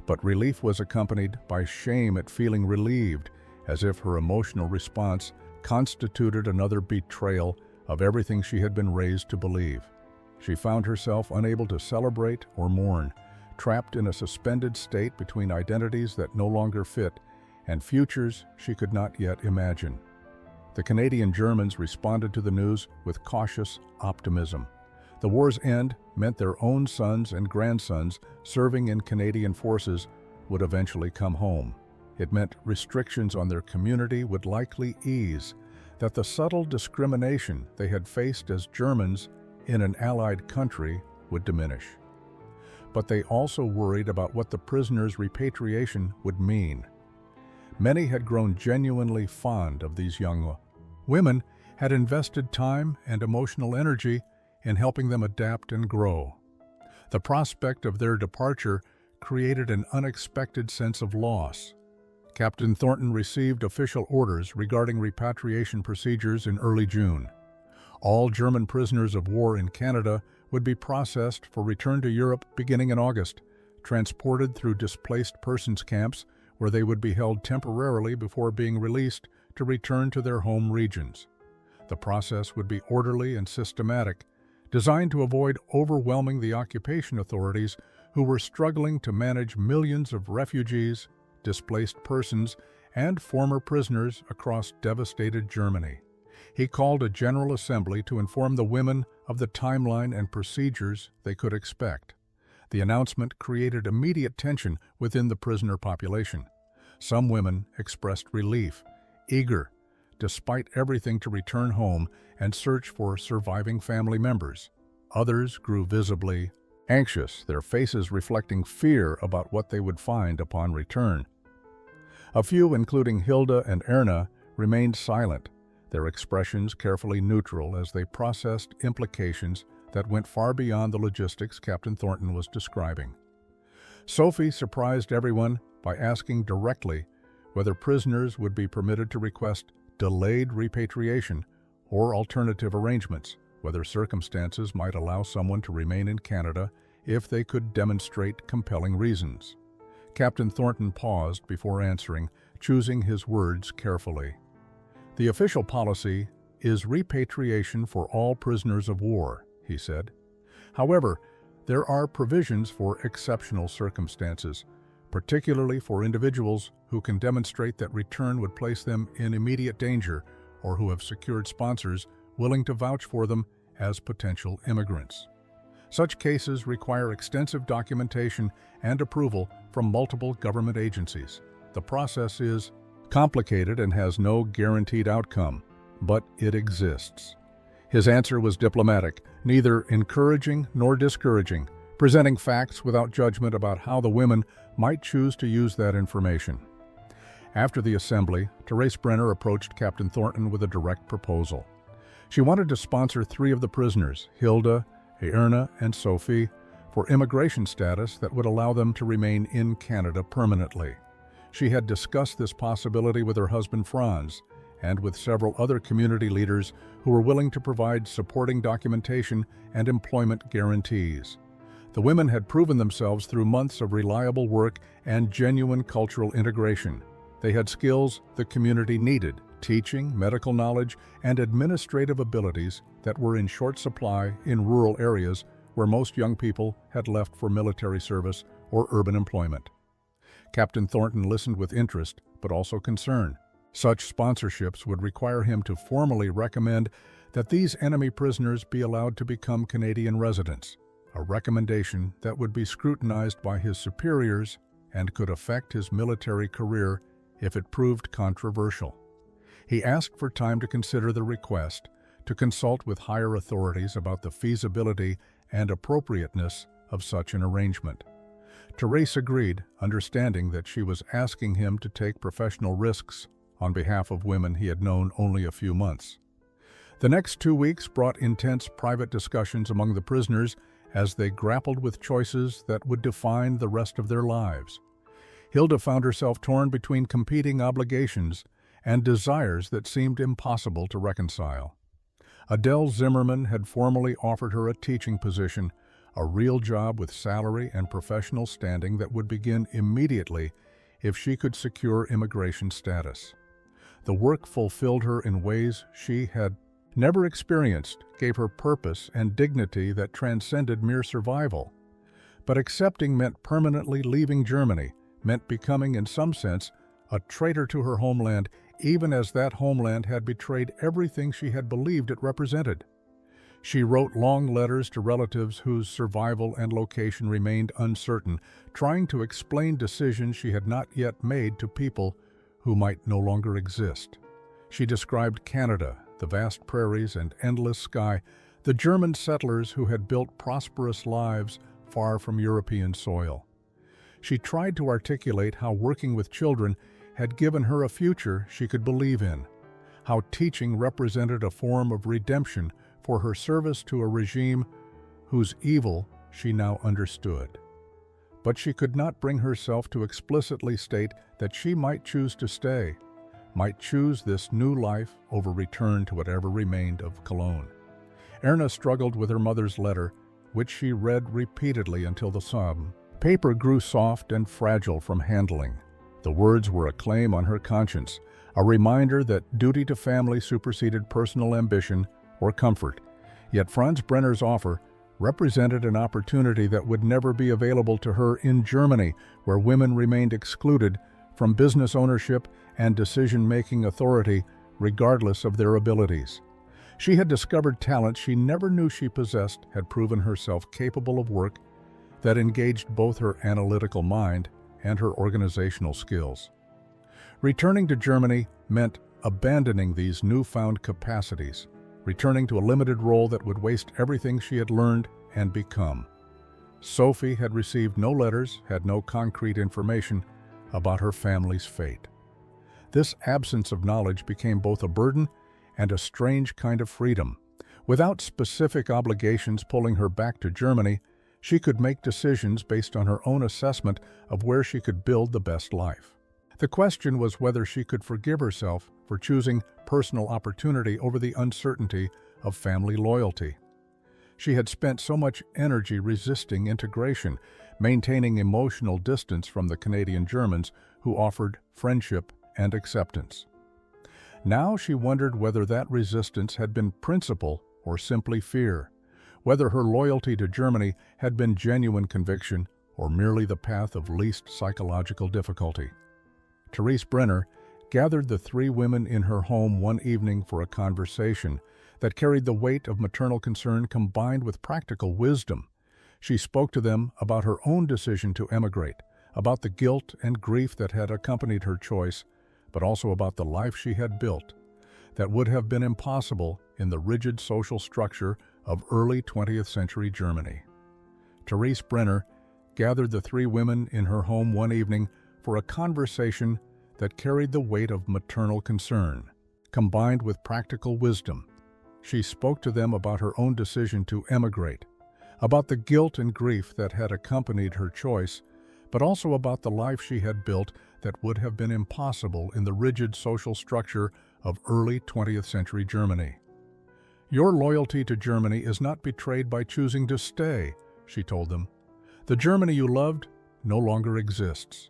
But relief was accompanied by shame at feeling relieved, as if her emotional response constituted another betrayal of everything she had been raised to believe. She found herself unable to celebrate or mourn, trapped in a suspended state between identities that no longer fit, and futures she could not yet imagine. The Canadian Germans responded to the news with cautious optimism. The war's end meant their own sons and grandsons serving in Canadian forces would eventually come home. It meant restrictions on their community would likely ease, that the subtle discrimination they had faced as Germans in an allied country would diminish. But they also worried about what the prisoners' repatriation would mean. Many had grown genuinely fond of these young women, had invested time and emotional energy in helping them adapt and grow. The prospect of their departure created an unexpected sense of loss. Captain Thornton received official orders regarding repatriation procedures in early June. All German prisoners of war in Canada would be processed for return to Europe beginning in August, transported through displaced persons camps where they would be held temporarily before being released to return to their home regions. The process would be orderly and systematic, designed to avoid overwhelming the occupation authorities who were struggling to manage millions of refugees, displaced persons, and former prisoners across devastated Germany. He called a general assembly to inform the women of the timeline and procedures they could expect. The announcement created immediate tension within the prisoner population. Some women expressed relief, eager, despite everything, to return home and search for surviving family members. Others grew visibly anxious, their faces reflecting fear about what they would find upon return. A few, including Hilde and Erna, remained silent, their expressions carefully neutral as they processed implications that went far beyond the logistics Captain Thornton was describing. Sofie surprised everyone by asking directly whether prisoners would be permitted to request delayed repatriation or alternative arrangements, whether circumstances might allow someone to remain in Canada if they could demonstrate compelling reasons. Captain Thornton paused before answering, choosing his words carefully. "The official policy is repatriation for all prisoners of war," he said. "However, there are provisions for exceptional circumstances, particularly for individuals who can demonstrate that return would place them in immediate danger or who have secured sponsors willing to vouch for them as potential immigrants. Such cases require extensive documentation and approval from multiple government agencies. The process is complicated and has no guaranteed outcome, but it exists." His answer was diplomatic, neither encouraging nor discouraging, presenting facts without judgment about how the women might choose to use that information. After the assembly, Therese Brenner approached Captain Thornton with a direct proposal. She wanted to sponsor 3 of the prisoners, Hilde, Erna, and Sofie, for immigration status that would allow them to remain in Canada permanently. She had discussed this possibility with her husband Franz and with several other community leaders who were willing to provide supporting documentation and employment guarantees. The women had proven themselves through months of reliable work and genuine cultural integration. They had skills the community needed, teaching, medical knowledge, and administrative abilities that were in short supply in rural areas where most young people had left for military service or urban employment. Captain Thornton listened with interest, but also concern. Such sponsorships would require him to formally recommend that these enemy prisoners be allowed to become Canadian residents, a recommendation that would be scrutinized by his superiors and could affect his military career if it proved controversial. He asked for time to consider the request, to consult with higher authorities about the feasibility and appropriateness of such an arrangement. Therese agreed, understanding that she was asking him to take professional risks on behalf of women he had known only a few months. The next 2 weeks brought intense private discussions among the prisoners as they grappled with choices that would define the rest of their lives. Hilde found herself torn between competing obligations and desires that seemed impossible to reconcile. Adele Zimmerman had formally offered her a teaching position, a real job with salary and professional standing that would begin immediately if she could secure immigration status. The work fulfilled her in ways she had never experienced, gave her purpose and dignity that transcended mere survival. But accepting meant permanently leaving Germany, meant becoming, in some sense, a traitor to her homeland, even as that homeland had betrayed everything she had believed it represented. She wrote long letters to relatives whose survival and location remained uncertain, trying to explain decisions she had not yet made to people who might no longer exist. She described Canada, the vast prairies and endless sky, the German settlers who had built prosperous lives far from European soil. She tried to articulate how working with children had given her a future she could believe in, how teaching represented a form of redemption for her service to a regime whose evil she now understood. But she could not bring herself to explicitly state that she might choose to stay, might choose this new life over return to whatever remained of Cologne. Erna struggled with her mother's letter, which she read repeatedly until the paper grew soft and fragile from handling. The words were a claim on her conscience, a reminder that duty to family superseded personal ambition or comfort. Yet Franz Brenner's offer represented an opportunity that would never be available to her in Germany, where women remained excluded from business ownership and decision-making authority regardless of their abilities. She had discovered talent she never knew she possessed, had proven herself capable of work that engaged both her analytical mind and her organizational skills. Returning to Germany meant abandoning these newfound capacities, returning to a limited role that would waste everything she had learned and become. Sofie had received no letters, had no concrete information about her family's fate. This absence of knowledge became both a burden and a strange kind of freedom. Without specific obligations pulling her back to Germany, she could make decisions based on her own assessment of where she could build the best life. The question was whether she could forgive herself for choosing personal opportunity over the uncertainty of family loyalty. She had spent so much energy resisting integration, maintaining emotional distance from the Canadian Germans who offered friendship and acceptance. Now she wondered whether that resistance had been principle or simply fear, whether her loyalty to Germany had been genuine conviction or merely the path of least psychological difficulty. Therese Brenner gathered the three women in her home one evening for a conversation that carried the weight of maternal concern combined with practical wisdom. She spoke to them about her own decision to emigrate, about the guilt and grief that had accompanied her choice, but also about the life she had built that would have been impossible in the rigid social structure of early 20th century Germany. Therese Brenner gathered the three women in her home one evening for a conversation that carried the weight of maternal concern, combined with practical wisdom. She spoke to them about her own decision to emigrate, about the guilt and grief that had accompanied her choice, but also about the life she had built that would have been impossible in the rigid social structure of early 20th century Germany. "Your loyalty to Germany is not betrayed by choosing to stay," she told them. "The Germany you loved no longer exists.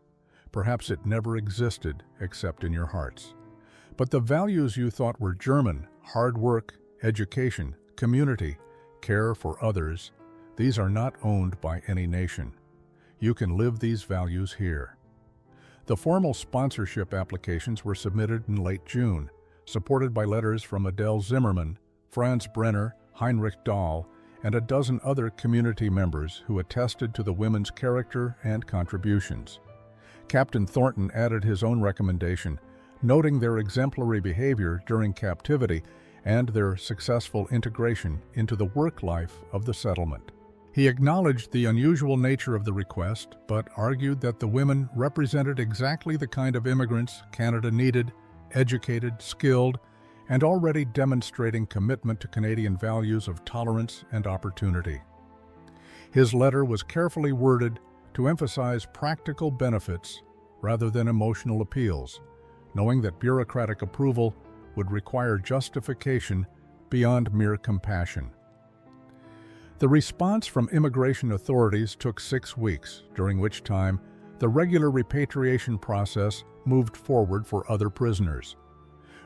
Perhaps it never existed except in your hearts. But the values you thought were German, hard work, education, community, care for others, these are not owned by any nation. You can live these values here." The formal sponsorship applications were submitted in late June, supported by letters from Adele Zimmermann, Franz Brenner, Heinrich Dahl, and a dozen other community members who attested to the women's character and contributions. Captain Thornton added his own recommendation, noting their exemplary behavior during captivity and their successful integration into the work life of the settlement. He acknowledged the unusual nature of the request, but argued that the women represented exactly the kind of immigrants Canada needed, educated, skilled, and already demonstrating commitment to Canadian values of tolerance and opportunity. His letter was carefully worded to emphasize practical benefits rather than emotional appeals, knowing that bureaucratic approval would require justification beyond mere compassion. The response from immigration authorities took 6 weeks, during which time the regular repatriation process moved forward for other prisoners.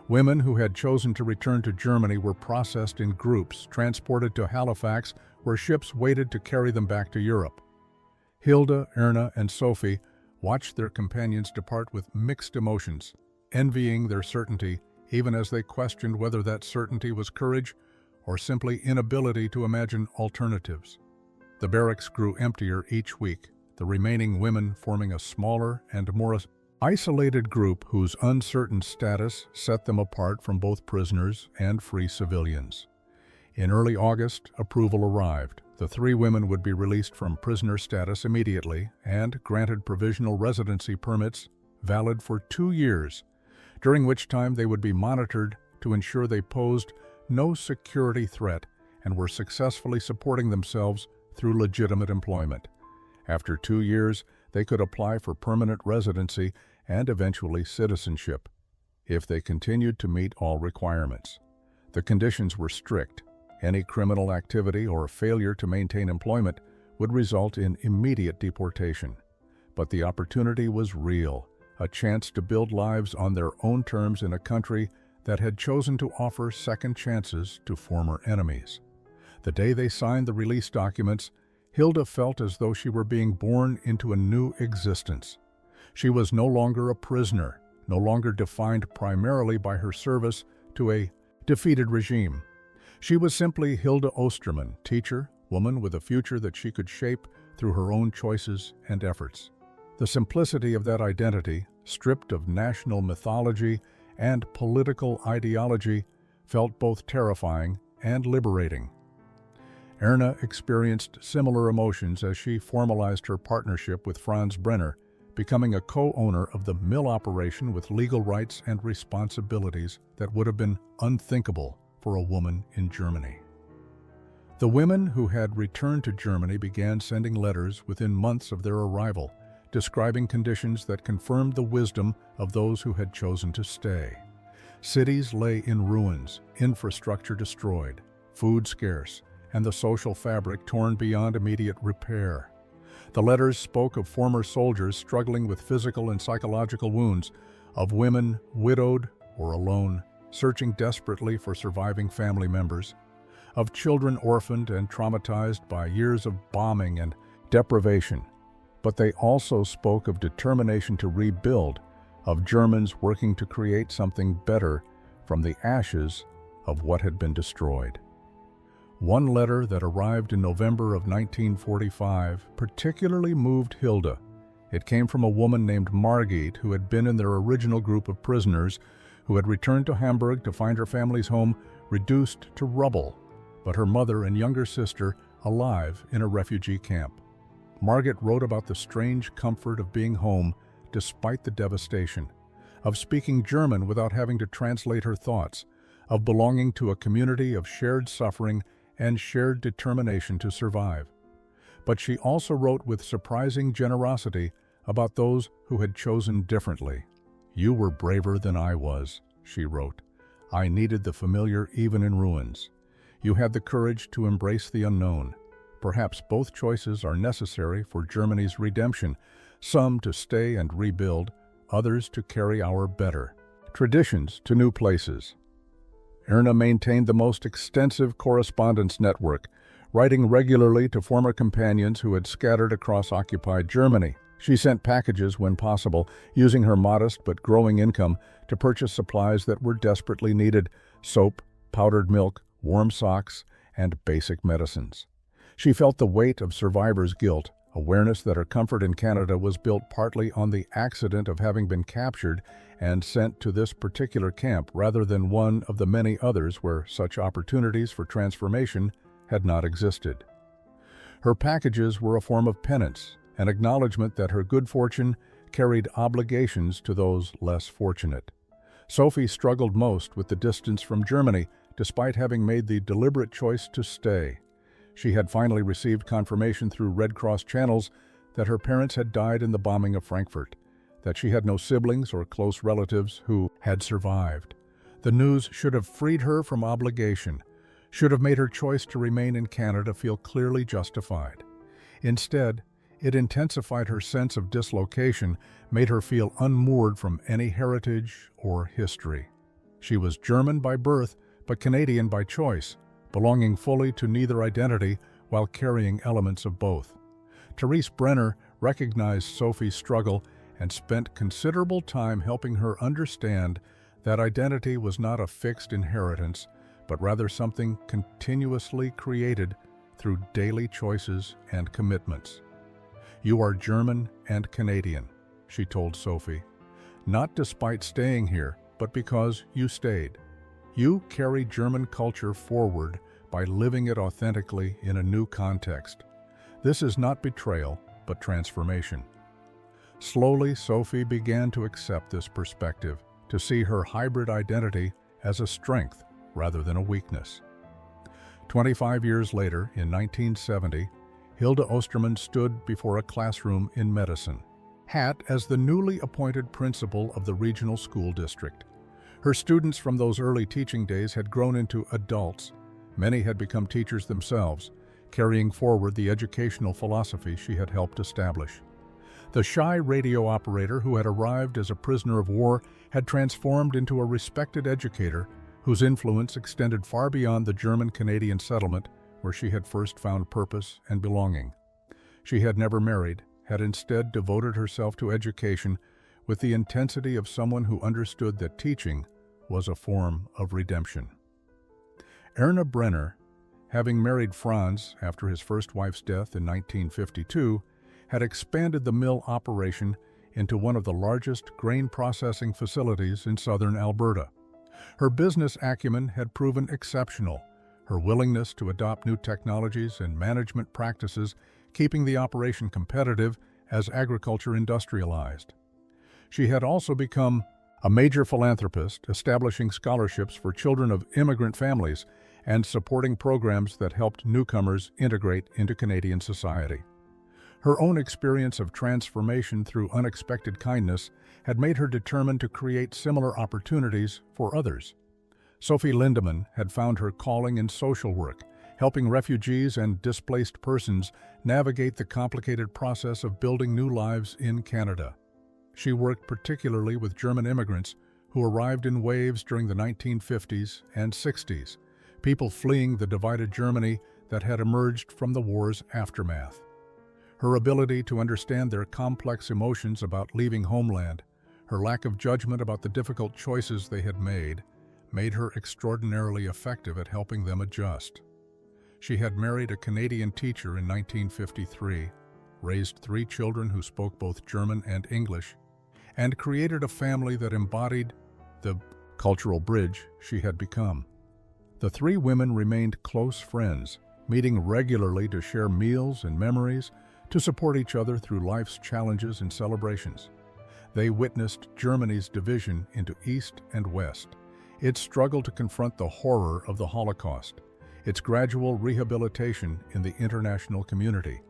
Women who had chosen to return to Germany were processed in groups, transported to Halifax, where ships waited to carry them back to Europe. Hilde, Erna, and Sofie watched their companions depart with mixed emotions, envying their certainty even as they questioned whether that certainty was courage or simply inability to imagine alternatives. The barracks grew emptier each week, the remaining women forming a smaller and more isolated group whose uncertain status set them apart from both prisoners and free civilians. In early August, approval arrived. The 3 women would be released from prisoner status immediately and granted provisional residency permits valid for 2 years, during which time they would be monitored to ensure they posed no security threat and were successfully supporting themselves through legitimate employment. After 2 years, they could apply for permanent residency and eventually citizenship, if they continued to meet all requirements. The conditions were strict. Any criminal activity or failure to maintain employment would result in immediate deportation. But the opportunity was real, a chance to build lives on their own terms in a country that had chosen to offer second chances to former enemies. The day they signed the release documents, Hilde felt as though she were being born into a new existence. She was no longer a prisoner, no longer defined primarily by her service to a defeated regime. She was simply Hilde Osterman, teacher, woman with a future that she could shape through her own choices and efforts. The simplicity of that identity, stripped of national mythology and political ideology, felt both terrifying and liberating. Erna experienced similar emotions as she formalized her partnership with Franz Brenner, becoming a co-owner of the mill operation with legal rights and responsibilities that would have been unthinkable for a woman in Germany. The women who had returned to Germany began sending letters within months of their arrival, describing conditions that confirmed the wisdom of those who had chosen to stay. Cities lay in ruins, infrastructure destroyed, food scarce, and the social fabric torn beyond immediate repair. The letters spoke of former soldiers struggling with physical and psychological wounds, of women widowed or alone, searching desperately for surviving family members, of children orphaned and traumatized by years of bombing and deprivation. But they also spoke of determination to rebuild, of Germans working to create something better from the ashes of what had been destroyed. One letter that arrived in November of 1945 particularly moved Hilde. It came from a woman named Margit who had been in their original group of prisoners, who had returned to Hamburg to find her family's home reduced to rubble, but her mother and younger sister alive in a refugee camp. Margit wrote about the strange comfort of being home despite the devastation, of speaking German without having to translate her thoughts, of belonging to a community of shared suffering and shared determination to survive. But she also wrote with surprising generosity about those who had chosen differently. "You were braver than I was," she wrote. "I needed the familiar even in ruins. You had the courage to embrace the unknown. Perhaps both choices are necessary for Germany's redemption, some to stay and rebuild, others to carry our better traditions to new places." Erna maintained the most extensive correspondence network, writing regularly to former companions who had scattered across occupied Germany. She sent packages when possible, using her modest but growing income to purchase supplies that were desperately needed: soap, powdered milk, warm socks, and basic medicines. She felt the weight of survivor's guilt, awareness that her comfort in Canada was built partly on the accident of having been captured and sent to this particular camp rather than one of the many others where such opportunities for transformation had not existed. Her packages were a form of penance, an acknowledgement that her good fortune carried obligations to those less fortunate. Sofie struggled most with the distance from Germany, despite having made the deliberate choice to stay. She had finally received confirmation through Red Cross channels that her parents had died in the bombing of Frankfurt, that she had no siblings or close relatives who had survived. The news should have freed her from obligation, should have made her choice to remain in Canada feel clearly justified. Instead, it intensified her sense of dislocation, made her feel unmoored from any heritage or history. She was German by birth, but Canadian by choice, belonging fully to neither identity while carrying elements of both. Therese Brenner recognized Sofie's struggle and spent considerable time helping her understand that identity was not a fixed inheritance, but rather something continuously created through daily choices and commitments. "You are German and Canadian," she told Sofie, "not despite staying here, but because you stayed. You carry German culture forward by living it authentically in a new context. This is not betrayal, but transformation." Slowly, Sofie began to accept this perspective, to see her hybrid identity as a strength rather than a weakness. 25 years later, in 1970, Hilde Osterman stood before a classroom in medicine, hat as the newly appointed principal of the regional school district. Her students from those early teaching days had grown into adults. Many had become teachers themselves, carrying forward the educational philosophy she had helped establish. The shy radio operator who had arrived as a prisoner of war had transformed into a respected educator whose influence extended far beyond the German-Canadian settlement where she had first found purpose and belonging. She had never married, had instead devoted herself to education with the intensity of someone who understood that teaching was a form of redemption. Erna Brenner, having married Franz after his first wife's death in 1952, had expanded the mill operation into one of the largest grain processing facilities in southern Alberta. Her business acumen had proven exceptional, her willingness to adopt new technologies and management practices keeping the operation competitive as agriculture industrialized. She had also become a major philanthropist, establishing scholarships for children of immigrant families and supporting programs that helped newcomers integrate into Canadian society. Her own experience of transformation through unexpected kindness had made her determined to create similar opportunities for others. Sofie Lindemann had found her calling in social work, helping refugees and displaced persons navigate the complicated process of building new lives in Canada. She worked particularly with German immigrants who arrived in waves during the 1950s and 60s, people fleeing the divided Germany that had emerged from the war's aftermath. Her ability to understand their complex emotions about leaving homeland, her lack of judgment about the difficult choices they had made her extraordinarily effective at helping them adjust. She had married a Canadian teacher in 1953, raised 3 children who spoke both German and English, and created a family that embodied the cultural bridge she had become. The 3 women remained close friends, meeting regularly to share meals and memories, to support each other through life's challenges and celebrations. They witnessed Germany's division into East and West, its struggle to confront the horror of the Holocaust, its gradual rehabilitation in the international community.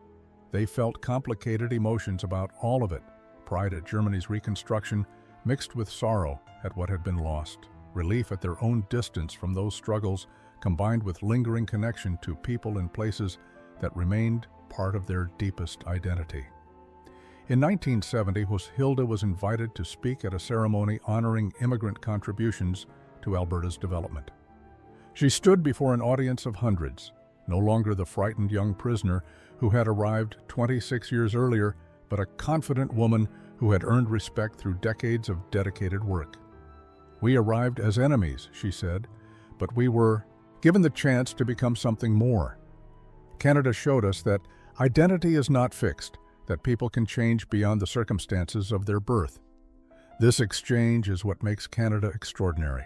They felt complicated emotions about all of it, pride at Germany's reconstruction mixed with sorrow at what had been lost, relief at their own distance from those struggles combined with lingering connection to people and places that remained part of their deepest identity. In 1970, Hilde was invited to speak at a ceremony honoring immigrant contributions to Alberta's development. She stood before an audience of hundreds, no longer the frightened young prisoner who had arrived 26 years earlier, but a confident woman who had earned respect through decades of dedicated work. "We arrived as enemies," she said, "but we were given the chance to become something more." Canada showed us that identity is not fixed, that people can change beyond the circumstances of their birth. This exchange is what makes Canada extraordinary.